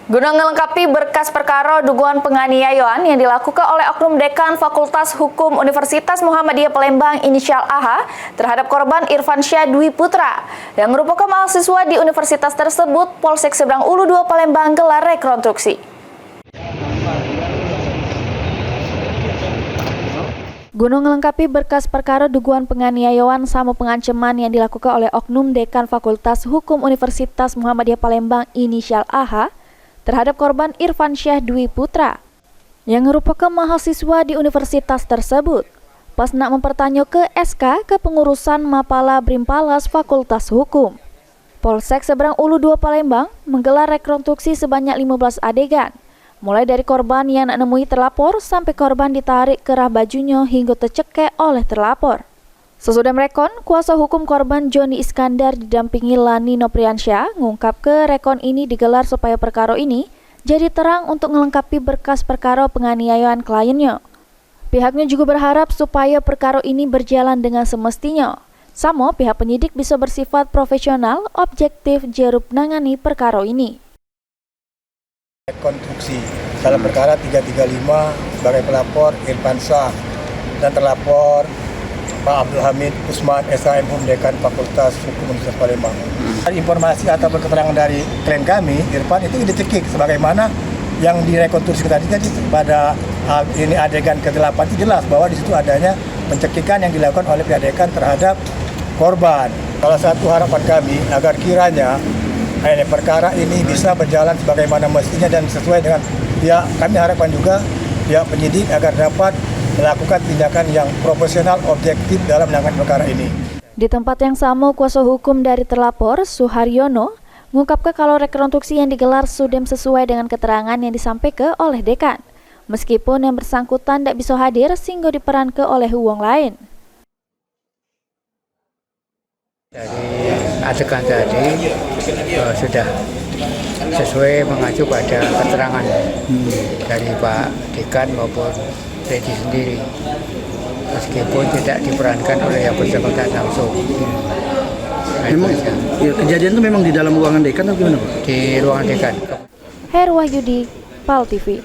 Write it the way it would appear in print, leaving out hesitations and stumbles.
Guna melengkapi berkas perkara dugaan penganiayaan yang dilakukan oleh oknum dekan Fakultas Hukum Universitas Muhammadiyah Palembang inisial AH terhadap korban Irfan Syah Dwi Putra yang merupakan mahasiswa di universitas tersebut, Polsek Seberang Ulu 2 Palembang gelar rekonstruksi. Guna melengkapi berkas perkara dugaan penganiayaan sama pengancaman yang dilakukan oleh oknum dekan Fakultas Hukum Universitas Muhammadiyah Palembang inisial AH terhadap korban Irfan Syah Dwi Putra yang merupakan mahasiswa di universitas tersebut. Pas nak mempertanya ke SK kepengurusan Mapala Brimpalas Fakultas Hukum, Polsek Seberang Ulu 2 Palembang menggelar rekonstruksi sebanyak 15 adegan, mulai dari korban yang nak nemui terlapor sampai korban ditarik kerah bajunya hingga tercekek oleh terlapor. Sesudah merekon, kuasa hukum korban Joni Iskandar didampingi Lani Nopriansyah ngungkap ke rekon ini digelar supaya perkara ini jadi terang untuk melengkapi berkas perkara penganiayaan kliennya. Pihaknya juga berharap supaya perkara ini berjalan dengan semestinya. Sama pihak penyidik bisa bersifat profesional, objektif jerup nangani perkara ini. Rekonstruksi dalam perkara 335 sebagai pelapor Irfan Syah dan terlapor Pak Abdul Hamid Usman SHM Dekan Fakultas Hukum Universitas Palembang. Informasi atau keterangan dari klien kami, Irfan itu dicekik sebagaimana yang direkonstruksi tadi pada ini adegan ke-8 itu jelas bahwa di situ adanya pencekikan yang dilakukan oleh pihak dekan terhadap korban. Salah satu harapan kami agar kiranya perkara ini bisa berjalan sebagaimana mestinya dan sesuai dengan pihak kami harapkan juga pihak penyidik agar dapat melakukan tindakan yang profesional, objektif dalam menangani perkara ini. Di tempat yang sama, kuasa hukum dari terlapor, Suharyono, mengungkapkan kalau rekonstruksi yang digelar sudah sesuai dengan keterangan yang disampaikan oleh dekan, meskipun yang bersangkutan tidak bisa hadir sehingga diperankan oleh uang lain. Dari adegan tadi sudah sesuai mengacu pada keterangan dari Pak Dekan maupun Teddy sendiri, meskipun tidak diperankan oleh yang bersangkutan langsung. Memang ya, kejadian itu memang di dalam ruangan dekan atau gimana Pak? Di ruangan dekan. Herwahyudi, PAL TV.